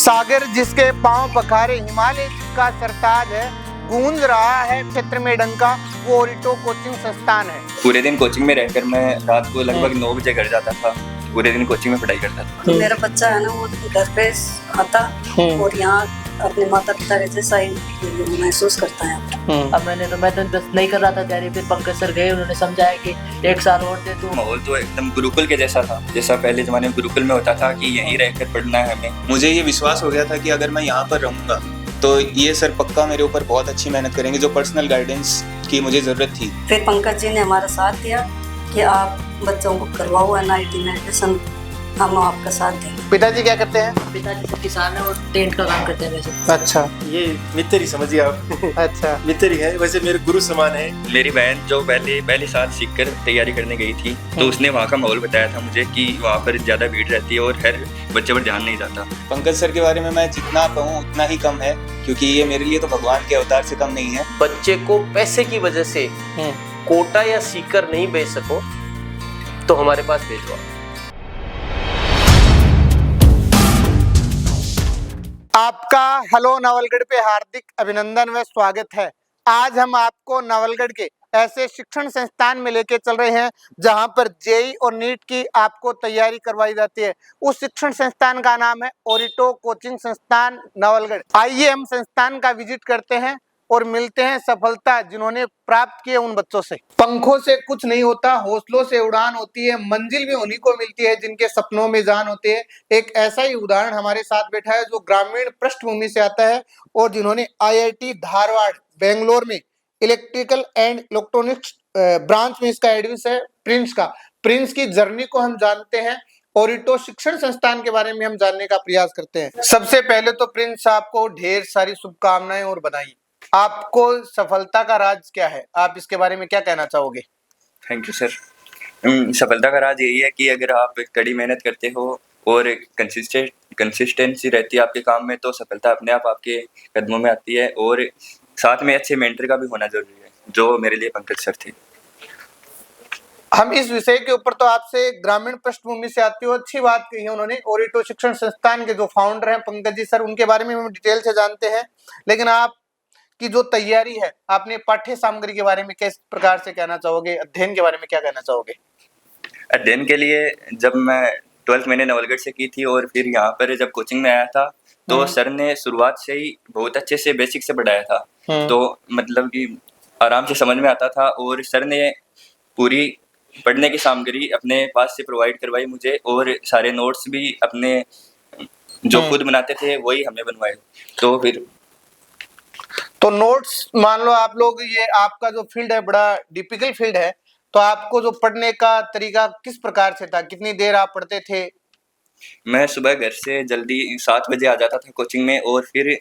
सागर जिसके पांव पखारे हिमालय का सरताज है, गूंज रहा है क्षेत्र में डंका, वो ओरिटो कोचिंग संस्थान है। पूरे दिन कोचिंग में रहकर मैं रात को लगभग 9 बजे घर जाता था। पूरे दिन कोचिंग में पढ़ाई करता था। मेरा बच्चा है ना, वो घर पे आता और यहाँ अपने माता पिता के जैसा ही महसूस करता है। अब मैं तो बस नहीं कर रहा था तैयारी, फिर पंकज सर गए, उन्होंने समझाया कि 1 साल और दे दो। माहौल तो एकदम गुरुकुल के जैसा था, जैसा पहले जमाने में गुरुकुल में होता था कि यहीं रहकर पढ़ना है हमें। मुझे ये विश्वास हो गया था कि अगर मैं यहाँ पर रहूँगा तो ये सर पक्का मेरे ऊपर बहुत अच्छी मेहनत करेंगे, जो पर्सनल गाइडेंस की मुझे ज़रूरत थी। फिर पंकज जी ने हमारा साथ दिया कि आप बच्चों को करवाओ NIT में एडमिशन, हम आपका साथ देंगे। पिताजी क्या करते हैं? पिताजी सर किसान है और टेंट का काम करते हैं वैसे। अच्छा, ये मित्र ही समझिए आप। अच्छा, मित्र ही है, वैसे मेरे गुरु समान है। मेरी बहन जो पहले साल सीखकर तैयारी करने गई थी, तो उसने वहाँ का माहौल बताया था मुझे कि वहाँ पर ज़्यादा भीड़ रहती है और हर बच्चे पर ध्यान नहीं जाता। पंकज सर के बारे में मैं जितना कहूँ उतना ही कम है, क्योंकि ये मेरे लिए तो भगवान के अवतार से कम नहीं है। बच्चे को पैसे की वजह से कोटा या सीकर नहीं भेज सको तो हमारे पास भेजो। आपका हेलो नवलगढ़ पे हार्दिक अभिनंदन व स्वागत है। आज हम आपको नवलगढ़ के ऐसे शिक्षण संस्थान में लेके चल रहे हैं जहां पर जेई और नीट की आपको तैयारी करवाई जाती है। उस शिक्षण संस्थान का नाम है ओरिटो कोचिंग संस्थान नवलगढ़। आइए हम संस्थान का विजिट करते हैं और मिलते हैं सफलता जिन्होंने प्राप्त किए उन बच्चों से। पंखों से कुछ नहीं होता, हौसलों से उड़ान होती है, मंजिल भी उन्हीं को मिलती है जिनके सपनों में जान होती है। एक ऐसा ही उदाहरण हमारे साथ बैठा है जो ग्रामीण पृष्ठभूमि से आता है और जिन्होंने IIT धारवाड़ बेंगलोर में इलेक्ट्रिकल एंड इलेक्ट्रॉनिक्स ब्रांच में इसका एडमिशन है प्रिंस की जर्नी को हम जानते हैं। ओरिटो शिक्षण संस्थान के बारे में हम जानने का प्रयास करते हैं। सबसे पहले तो प्रिंस आपको ढेर सारी शुभकामनाएं और बधाई। आपको सफलता का राज क्या है, आप इसके बारे में क्या कहना चाहोगे? Thank you sir. सफलता का राज यही है कि अगर आप कड़ी मेहनत करते हो और कंसिस्टेंसी रहती है आपके काम में, तो सफलता अपने आप आपके कदमों में आती है। और साथ में अच्छे मेंटर का भी होना जरूरी है, जो मेरे लिए पंकज सर थे। हम इस विषय के ऊपर तो आपसे ग्रामीण पृष्ठभूमि से आती हो अच्छी बात कही है उन्होंने। ओरिटो शिक्षण संस्थान के जो फाउंडर हैं पंकज जी सर, उनके बारे में हम डिटेल से जानते हैं। लेकिन आप की जो तैयारी है, आपने पाठ्य सामग्री के बारे में किस प्रकार से कहना चाहोगे, अध्ययन के बारे में क्या कहना चाहोगे? अध्ययन के लिए जब मैं 12th मैंने नवलगढ़ से की थी और फिर यहाँ पर जब कोचिंग में आया था तो सर ने शुरुआत से ही बहुत अच्छे से बेसिक से पढ़ाया था, तो मतलब कि आराम से समझ में आता था। और सर ने पूरी पढ़ने की सामग्री अपने पास से प्रोवाइड करवाई मुझे, और सारे नोट्स भी अपने जो खुद बनाते थे वही हमें बनवाए। तो फिर तो नोट्स मान लो आप लोग, ये आपका जो फील्ड है बड़ा डिफिकल्ट फील्ड है, तो आपको जो पढ़ने का तरीका किस प्रकार से था, कितनी देर आप पढ़ते थे? मैं सुबह घर से जल्दी 7 बजे आ जाता था कोचिंग में, और फिर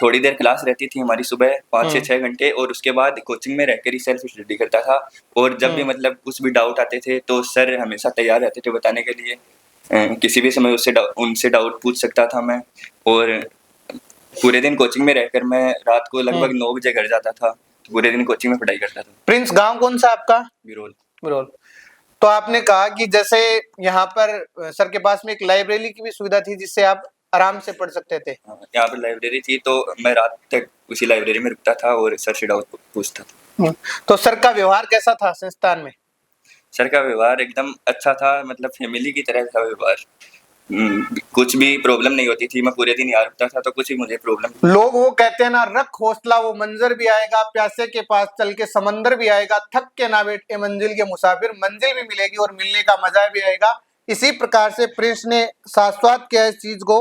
थोड़ी देर क्लास रहती थी हमारी सुबह 5 से 6 घंटे, और उसके बाद कोचिंग में रहकर ही सेल्फ स्टडी करता था। और जब भी मतलब कुछ भी डाउट आते थे तो सर हमेशा तैयार रहते थे बताने के लिए। किसी भी समय उनसे डाउट पूछ सकता था मैं। और पूरे दिन कोचिंग में रहकर मैं रात को लगभग 9 बजे घर जाता था। तो पूरे दिन कोचिंग में पढ़ाई करता था। प्रिंस, गांव कौन सा आपका? बिरोल। तो आपने कहा कि जैसे यहाँ पर सर के पास में एक लाइब्रेरी की भी सुविधा थी जिससे आप आराम से पढ़ सकते थे। यहाँ पर लाइब्रेरी थी, तो मैं रात तक उसी लाइब्रेरी में रुकता था और सर से डाउट पूछता था। तो सर का व्यवहार कैसा था संस्थान में? सर का व्यवहार एकदम अच्छा था, मतलब फैमिली की तरह था व्यवहार। कुछ भी प्रॉब्लम नहीं होती थी, मैं पूरे दिन यहाँ रुकता था तो कुछ भी मुझे प्रॉब्लम। लोग वो कहते हैं ना, रख हौसला वो मंजर भी आएगा, प्यासे के पास चल के समंदर भी आएगा, थक के ना बैठे मंजिल के मुसाफिर, मंजिल भी मिलेगी और मिलने का मजा भी आएगा। इसी प्रकार से प्रिंस ने शाश्वत किया इस चीज को।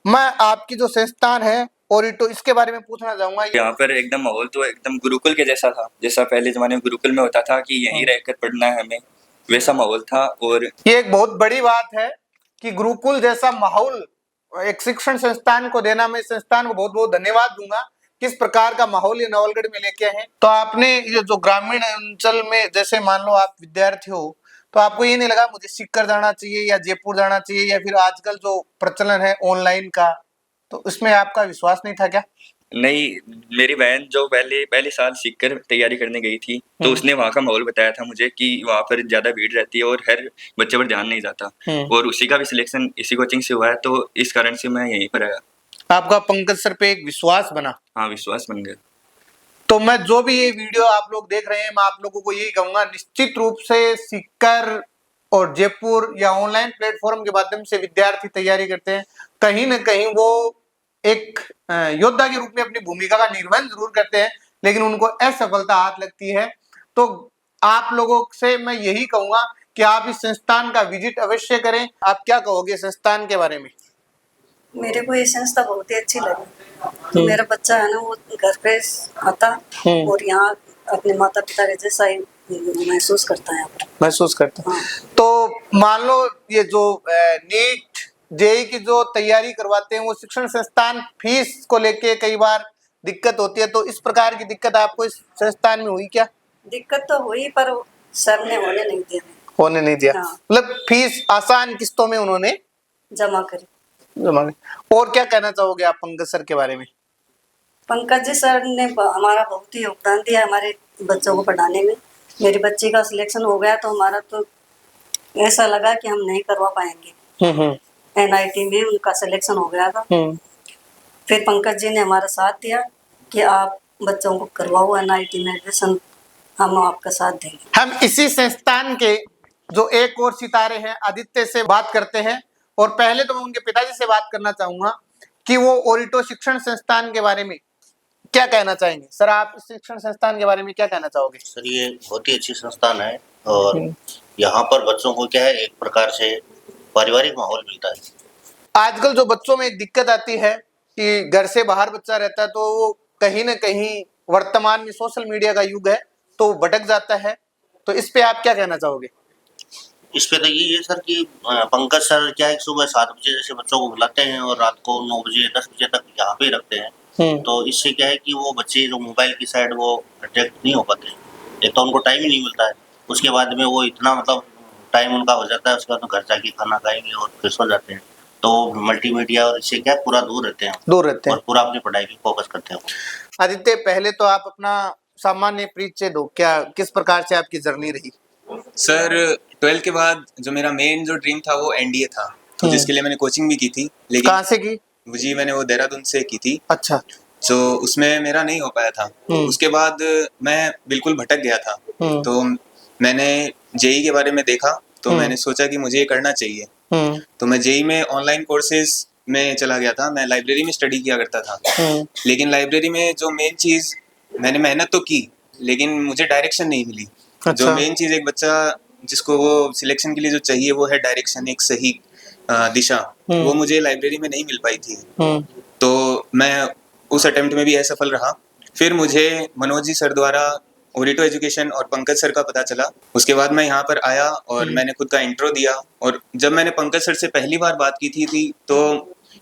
मैं आपकी जो संस्थान है ओरिटो, इसके बारे में पूछना चाहूंगा। यहाँ पर एकदम माहौल तो एकदम गुरुकुल के जैसा था, जैसा पहले जमाने में गुरुकुल में होता था कि यहीं रहकर पढ़ना है हमें, वैसा माहौल था। और ये एक बहुत बड़ी बात है कि गुरुकुल जैसा माहौल एक शिक्षण संस्थान को देना। मैं संस्थान को बहुत बहुत धन्यवाद दूंगा, किस प्रकार का माहौल ये नवलगढ़ में लेके हैं। तो आपने ये जो ग्रामीण अंचल में, जैसे मान लो आप विद्यार्थी हो, तो आपको ये नहीं लगा मुझे सीकर जाना चाहिए या जयपुर जाना चाहिए, या फिर आजकल जो प्रचलन है ऑनलाइन का, तो इसमें आपका विश्वास नहीं था क्या? नहीं, मेरी बहन जो पहले पहले साल सीखकर तैयारी करने गई थी, तो उसने वहाँ का माहौल बताया था मुझे कि वहाँ पर ज़्यादा भीड़ रहती है और हर बच्चे पर ध्यान नहीं जाता, और उसी का भी सिलेक्शन इसी कोचिंग से हुआ है, तो इस कारण से मैं यहीं पर आया। आपका पंकज सर पे एक विश्वास बना। हाँ, विश्वास बन गया। तो मैं जो भी ये वीडियो आप लोग देख रहे हैं, मैं आप लोगों को यही कहूंगा, निश्चित रूप से सीकर और जयपुर या ऑनलाइन प्लेटफॉर्म के माध्यम से विद्यार्थी तैयारी करते हैं, कहीं ना कहीं वो एक योद्धा के रूप में अपनी भूमिका का निर्वहन जरूर करते हैं, लेकिन उनको असफलता हाथ लगती है। तो आप लोगों से मैं यही कहूंगा कि आप इस संस्थान का विजिट अवश्य करें। आप क्या कहोगे संस्थान के बारे में? मेरे को ये संस्था बहुत ही अच्छी लगी। तो मेरा बच्चा है ना, वो घर पे आता और यहाँ अपने माता पिता के जैसा ही महसूस करता है। महसूस करता है। हाँ। तो मान लो ये जो नीट जेई की जो तैयारी करवाते हैं, वो शिक्षण संस्थान फीस को लेके कई बार दिक्कत होती है, तो इस प्रकार की दिक्कत आपको इस संस्थान में हुई क्या? दिक्कत तो हुई, पर सर ने होने नहीं दिया। होने नहीं दिया। हाँ। मतलब फीस आसान किस्तों में उन्होंने जमा करी। और क्या कहना चाहोगे आप पंकज सर के बारे में? पंकज जी सर ने हमारा बहुत ही योगदान दिया हमारे बच्चों को पढ़ाने में। मेरी बच्ची का सिलेक्शन हो गया तो हमारा तो ऐसा लगा कि हम नहीं करवा पाएंगे। NIT में उनका सिलेक्शन हो गया था। फिर पंकज जी ने हमारा साथ दिया कि आप बच्चों को करवाओ NIT में एडमिशन, हम आपका साथ देंगे। हम इसी संस्थान के जो एक और सितारे हैं, आदित्य से बात करते हैं, और पहले तो मैं उनके पिताजी से बात करना चाहूंगा कि वो ओरिटो शिक्षण संस्थान के बारे में क्या कहना चाहेंगे। सर, आप इस शिक्षण संस्थान के बारे में क्या कहना चाहोगे? सर, ये बहुत ही अच्छी संस्थान है और यहाँ पर बच्चों को क्या है, एक प्रकार से पारिवारिक माहौल मिलता है। आजकल जो बच्चों में एक दिक्कत आती है कि घर से बाहर बच्चा रहता है, तो वो कहीं ना कहीं वर्तमान में सोशल मीडिया का युग है, तो वो भटक जाता है, तो इस पे आप क्या कहना चाहोगे? इस पे तो ये है सर कि पंकज सर क्या है, सुबह 7 बजे जैसे बच्चों को बुलाते हैं और रात को 9 बजे 10 बजे तक यहाँ पे रखते हैं। तो इससे क्या है कि वो बच्चे जो मोबाइल की साइड वो अट्रैक्ट नहीं हो पाते। एक तो उनको टाइम ही नहीं मिलता है, उसके बाद में वो इतना मतलब टाइम उनका हो जाता है, उसके बाद तो घर जाके खाना खाएंगे और फिर सो जाते हैं। तो मल्टीमीडिया और इससे क्या पूरा दूर रहते हैं और पूरा अपनी पढ़ाई पे फोकस करते हैं। आदित्य, पहले तो आप अपना सामान्य परिचय दो, क्या किस प्रकार से आपकी जर्नी रही? सर, 12 के बाद जो मेरा मेन जो ड्रीम था वो NDA था, तो जिसके लिए मैंने कोचिंग भी की थी। लेकिन कहाँ से की? जी, मैंने वो देहरादून से की थी। अच्छा। तो उसमें मेरा नहीं हो पाया था। उसके बाद मैं बिल्कुल भटक गया था। तो मैंने जेई के बारे में देखा, तो मैंने सोचा कि मुझे ये करना चाहिए। तो मैं जेई में ऑनलाइन कोर्सेज में चला गया था। मैं लाइब्रेरी में स्टडी किया करता था, लेकिन लाइब्रेरी में जो मेन चीज, मैंने मेहनत तो की लेकिन मुझे डायरेक्शन नहीं मिली। जो मेन चीज एक बच्चा जिसको वो सिलेक्शन के लिए जो चाहिए वो है डायरेक्शन, एक सही दिशा, वो मुझे लाइब्रेरी में नहीं मिल पाई थी। तो मैं उस अटेम्प्ट में भी असफल रहा। फिर मुझे मनोज जी सर द्वारा ओरिटो एजुकेशन और पंकज सर का पता चला। उसके बाद मैं यहाँ पर आया और मैंने खुद का इंट्रो दिया, और जब मैंने पंकज सर से पहली बार बात की थी तो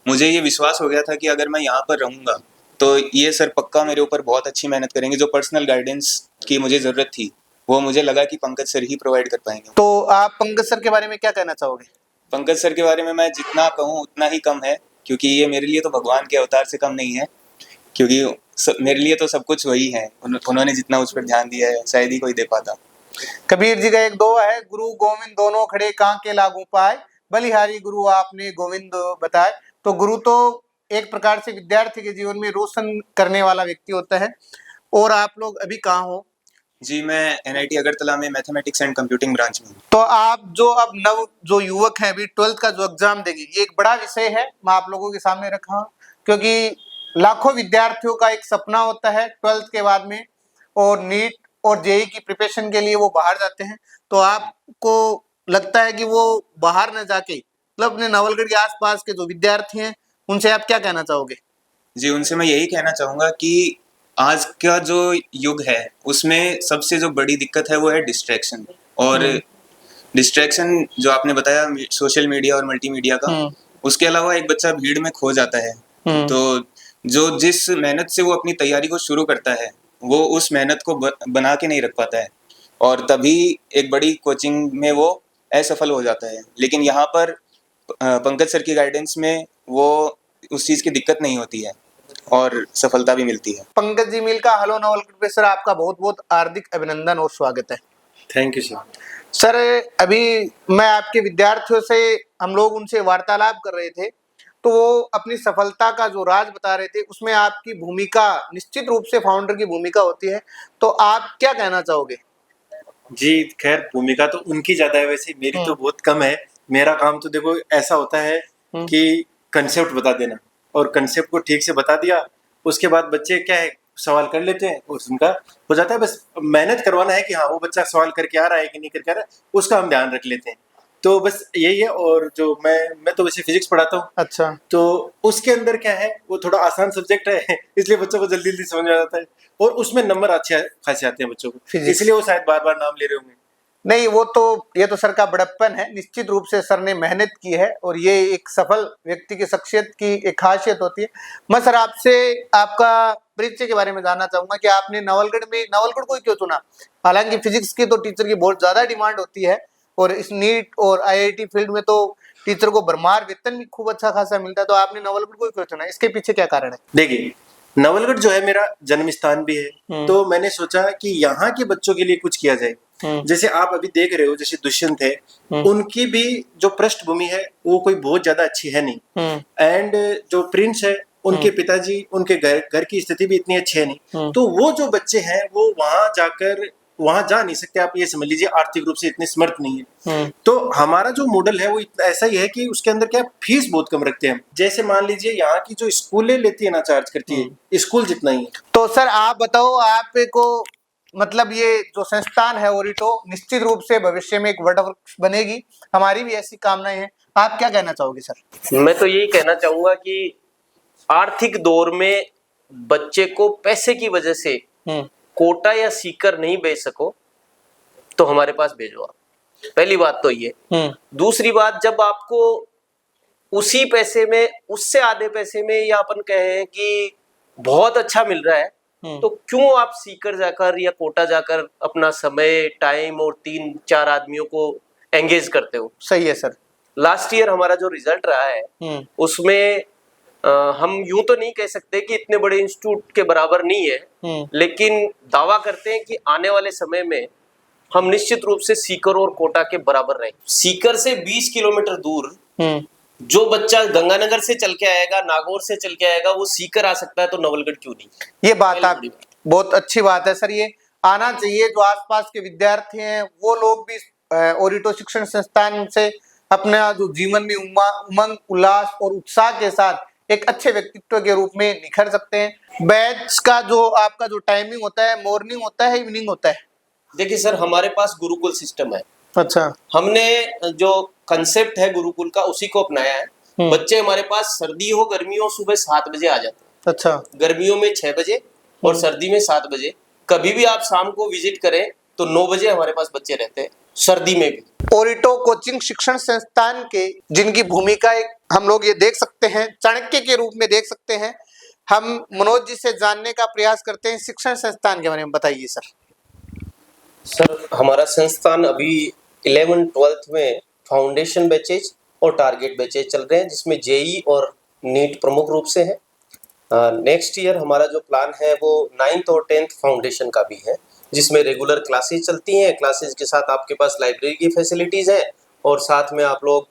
मुझे ये विश्वास हो गया था कि अगर मैं यहाँ पर रहूँगा तो ये सर पक्का मेरे ऊपर बहुत अच्छी मेहनत करेंगे। जो पर्सनल गाइडेंस की मुझे ज़रूरत थी वो मुझे लगा कि पंकज सर ही प्रोवाइड कर पाएंगे। तो आप पंकज सर के बारे में क्या कहना चाहोगे? पंकज सर के बारे में मैं जितना कहूँ उतना ही कम है, क्योंकि ये मेरे लिए तो भगवान के अवतार से कम नहीं है, क्योंकि मेरे लिए तो सब कुछ वही है। उन्होंने जितना उस पर ध्यान दिया है शायद ही कोई दे पाता। कबीर जी का एक दोहा है, गुरु गोविंद दोनों खड़े कांके लागू पाए, बलिहारी गुरु आपने गोविंद बताए। तो गुरु तो एक प्रकार से विद्यार्थी के जीवन में रोशन करने वाला व्यक्ति होता है। और आप लोग अभी कहाँ हो? जी, मैं NIT अगरतला में मैथमेटिक्स एंड कंप्यूटिंग ब्रांच में हूँ। तो आप जो अब जो युवक हैं, अभी 12th का जो एग्जाम देंगे, ये एक बड़ा विषय है, मैं आप लोगों के सामने रखा हूँ, क्योंकि लाखों विद्यार्थियों का एक सपना होता है 12th के बाद में, और नीट और जेई की प्रिपरेशन के लिए वो बाहर जाते हैं। तो आपको लगता है कि वो बाहर न जाके, मतलब अपने नवलगढ़ के आसपास के जो विद्यार्थी हैं उनसे आप क्या कहना चाहोगे? जी, उनसे मैं यही कहना चाहूँगा कि आज का जो युग है उसमें सबसे जो बड़ी दिक्कत है वो है डिस्ट्रैक्शन। और डिस्ट्रैक्शन जो आपने बताया सोशल मीडिया और मल्टीमीडिया का, उसके अलावा एक बच्चा भीड़ में खो जाता है। तो जो जिस मेहनत से वो अपनी तैयारी को शुरू करता है वो उस मेहनत को बना के नहीं रख पाता है, और तभी एक बड़ी कोचिंग में वो असफल हो जाता है। लेकिन यहाँ पर पंकज सर की गाइडेंस में वो उस चीज़ की दिक्कत नहीं होती है, और सफलता भी मिलती है। पंकज जी मील का हेलो नवलगढ़ पे सर आपका बहुत बहुत हार्दिक अभिनंदन और स्वागत है। Thank you sir. सर अभी मैं आपके विद्यार्थियों से हम लोग उनसे वार्तालाप कर रहे थे तो वो अपनी सफलता का जो राज बता रहे थे उसमें आपकी भूमिका निश्चित रूप से फाउंडर की भूमिका होती है, तो आप क्या कहना चाहोगे? जी खैर भूमिका तो उनकी ज्यादा है, वैसे मेरी तो बहुत कम है। मेरा काम तो देखो ऐसा होता है कि कंसेप्ट बता देना, और कंसेप्ट को ठीक से बता दिया, उसके बाद बच्चे क्या है सवाल कर लेते हैं और उनका हो जाता है। बस मेहनत करवाना है कि हाँ वो बच्चा सवाल करके आ रहा है कि नहीं करके आ रहा है, उसका हम ध्यान रख लेते हैं। तो बस यही है। और जो मैं तो वैसे फिजिक्स पढ़ाता हूँ। अच्छा। तो उसके अंदर क्या है, वो थोड़ा आसान सब्जेक्ट है इसलिए बच्चों को जल्दी जल्दी समझ में आ जाता है, और उसमें नंबर अच्छे खासे आते हैं बच्चों को, इसलिए वो शायद बार बार नाम ले रहे होंगे। नहीं वो तो ये तो सर का बड़प्पन है, निश्चित रूप से सर ने मेहनत की है और ये एक सफल व्यक्ति की शख्सियत की एक खासियत होती है। मैं सर आपसे आपका परिचय के बारे में जानना चाहूंगा कि आपने नवलगढ़ को ही क्यों चुना? हालांकि फिजिक्स की तो टीचर की बहुत ज्यादा डिमांड होती है और इस नीट और आईआईटी फील्ड में तो टीचर को भरमार वेतन भी खूब अच्छा खासा मिलता है, तो आपने नवलगढ़ को ही क्यों चुना? इसके पीछे क्या कारण है? देखिए नवलगढ़ जो है मेरा जन्म स्थान भी है, तो मैंने सोचा कि यहाँ के बच्चों के लिए कुछ किया जाए। जैसे आप अभी देख रहे हो, जैसे दुष्यंत है, उनकी भी जो पृष्ठभूमि है वो कोई बहुत ज्यादा अच्छी है नहीं, एंड जो प्रिंस है उनके पिताजी उनके घर की स्थिति भी इतनी अच्छी है नहीं, तो वो जो बच्चे हैं वो वहां जा नहीं सकते। आप ये समझ लीजिए आर्थिक रूप से इतने समर्थ नहीं है। तो हमारा जो मॉडल है वो ऐसा ही है कि उसके अंदर क्या फीस बहुत कम रखते हैं हम। जैसे मान लीजिए यहाँ की जो स्कूलें लेती है ना, चार्ज करती है स्कूल जितना ही है। तो सर आप बताओ, आपको मतलब ये जो संस्थान है ओरिटो निश्चित रूप से भविष्य में एक वटवृक्ष बनेगी, हमारी भी ऐसी कामनाएं हैं। आप क्या कहना चाहोगे सर? मैं तो यही कहना चाहूंगा कि आर्थिक दौर में बच्चे को पैसे की वजह से कोटा या सीकर नहीं बेच सको तो हमारे पास भेजो आप। पहली बात तो ये। दूसरी बात, जब आपको उसी पैसे में उससे आधे पैसे में या अपन कहें कि बहुत अच्छा मिल रहा है, तो क्यों आप सीकर जाकर या कोटा जाकर अपना समय टाइम और 3-4 आदमियों को एंगेज करते हो? सही है सर। लास्ट ईयर हमारा जो रिजल्ट रहा है उसमें हम यूं तो नहीं कह सकते कि इतने बड़े इंस्टीट्यूट के बराबर नहीं है, लेकिन दावा करते हैं कि आने वाले समय में हम निश्चित रूप से सीकर और कोटा के बराबर रहेंगे। सीकर से 20 किलोमीटर दूर जो बच्चा गंगानगर से चल के आएगा, नागौर से चल के आएगा, वो सीकर आ सकता है, तो नवलगढ़ क्यों नहीं? ये बात आप बहुत अच्छी बात है सर, ये आना चाहिए। जो आसपास के विद्यार्थी हैं वो लोग भी ओरिटो शिक्षण संस्थान से अपना जो जीवन में उमंग उल्लास और उत्साह के साथ एक अच्छे व्यक्तित्व के रूप में निखर सकते हैं। बैच का जो आपका जो टाइमिंग होता है, मॉर्निंग होता है, इवनिंग होता है? देखिए सर, हमारे पास गुरुकुल सिस्टम है। अच्छा। हमने जो कंसेप्ट है गुरुकुल का उसी को अपनाया है। बच्चे हमारे पास सर्दी हो गर्मी हो सुबह 7 बजे आ जाते हैं। अच्छा। गर्मियों में 6 बजे और सर्दी में 7 बजे। कभी भी आप शाम को विजिट करें तो 9 बजे हमारे पास बच्चे रहते हैं, सर्दी में भी। ओरिटो कोचिंग शिक्षण संस्थान के जिनकी भूमिका एक हम लोग ये देख सकते हैं, चाणक्य के रूप में देख सकते हैं। हम मनोज जी से जानने का प्रयास करते हैं शिक्षण संस्थान के बारे में। बताइए सर। सर हमारा संस्थान अभी 11th-12th में फाउंडेशन बैचेज और टारगेट बैचेज चल रहे हैं, जिसमें जेई और नीट प्रमुख रूप से है। नेक्स्ट ईयर हमारा जो प्लान है वो 9th और 10th फाउंडेशन का भी है, जिसमें रेगुलर क्लासेस चलती हैं। क्लासेस के साथ आपके पास लाइब्रेरी की फैसिलिटीज है, और साथ में आप लोग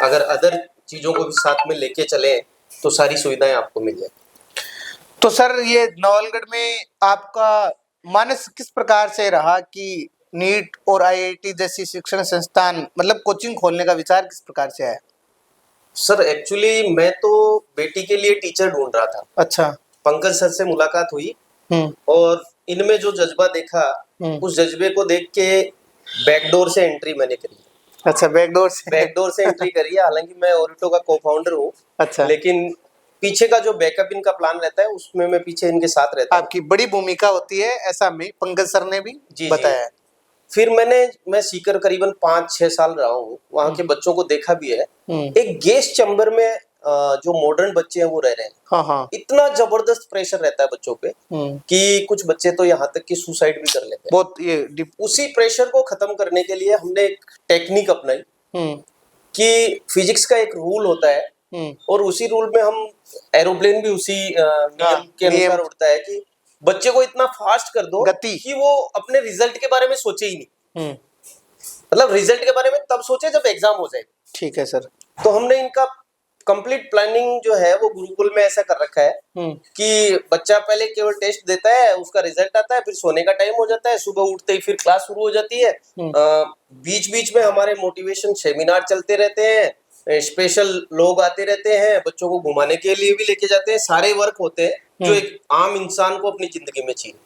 अगर अदर चीज़ों को भी साथ में लेके चलें तो सारी सुविधाएं आपको मिल जाए। तो सर ये नवलगढ़ में आपका मानस किस प्रकार से रहा कि नीट और आईआईटी जैसी शिक्षण संस्थान मतलब कोचिंग खोलने का विचार किस प्रकार से आया? सर एक्चुअली मैं तो बेटी के लिए टीचर ढूंढ रहा था। अच्छा। पंकज सर से मुलाकात हुई और इनमें जो जज्बा देखा उस जज्बे को देख के बैकडोर से एंट्री मैंने करी। अच्छा, बैकडोर से एंट्री करी है। हालांकि मैं ओरिटो का को-फाउंडर हूँ। अच्छा। लेकिन पीछे का जो बैकअप इनका प्लान रहता है उसमें मैं पीछे इनके साथ रहता हूँ। आपकी बड़ी भूमिका होती है, ऐसा में पंकज सर ने भी बताया है। फिर मैं सीकर करीबन 5-6 साल रहा हूँ, वहाँ के बच्चों को देखा भी है। एक गैस चैम्बर में जो मॉडर्न बच्चे हैं वो रह रहे हैं। हाँ हाँ। इतना जबरदस्त प्रेशर रहता है बच्चों पे कि कुछ बच्चे तो यहाँ तक कि सुसाइड भी कर लेते हैं। बहुत ये उसी प्रेशर को खत्म करने के लिए हमने एक टेक्निक अपनाई कि फिजिक्स का एक रूल होता है और उसी रूल में हम एरोप्लेन भी उसी नियम के नियम। अनुसार उड़ता है कि बच्चे को इतना फास्ट कर दो गति। कि वो अपने रिजल्ट के बारे में सोचे ही नहीं, मतलब रिजल्ट के बारे में तब सोचे जब एग्जाम हो जाए। ठीक है सर। तो हमने इनका कंप्लीट प्लानिंग जो है वो गुरुकुल में ऐसा कर रखा है कि बच्चा पहले केवल टेस्ट देता है, उसका रिजल्ट आता है, फिर सोने का टाइम हो जाता है, सुबह उठते ही फिर क्लास शुरू हो जाती है। बीच बीच में हमारे मोटिवेशन सेमिनार चलते रहते हैं, स्पेशल लोग आते रहते हैं, बच्चों को घुमाने के लिए भी लेके जाते हैं, सारे वर्क होते हैं जो एक आम इंसान को अपनी जिंदगी में चाहिए।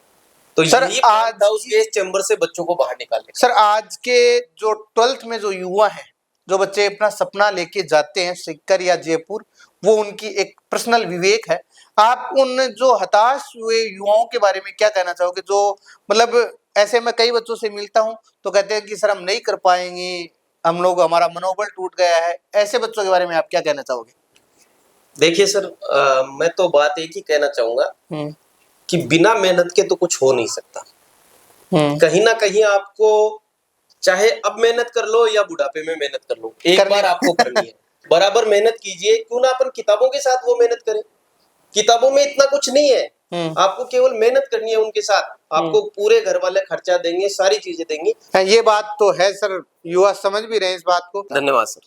तो सर, यही आज था उस गैस चैम्बर से बच्चों को बाहर निकालने। सर, आज के जो 12th में जो युवा हैं, जो बच्चे अपना सपना लेके जाते हैं सीकर या जयपुर, वो उनकी एक पर्सनल विवेक है। आप उन जो हताश हुए युवाओं के बारे में क्या कहना चाहोगे, जो मतलब ऐसे मैं कई बच्चों से मिलता हूं तो कहते हैं कि सर हम नहीं कर पाएंगे, हम लोग, हमारा मनोबल टूट गया है, ऐसे बच्चों के बारे में आप क्या कहना चाहोगे? देखिए सर, मैं तो बात एक ही कहना चाहूंगा कि बिना मेहनत के तो कुछ हो नहीं सकता। कहीं ना कहीं आपको चाहे अब मेहनत कर लो या बुढ़ापे में मेहनत कर लो, एक बार आपको करनी है। बराबर मेहनत कीजिए, क्यों ना अपन किताबों के साथ वो मेहनत करें। किताबों में इतना कुछ नहीं है, आपको केवल मेहनत करनी है उनके साथ। आपको पूरे घर वाले खर्चा देंगे, सारी चीजें देंगे। ये बात तो है सर, युवा समझ भी रहे हैं इस बात को। धन्यवाद सर।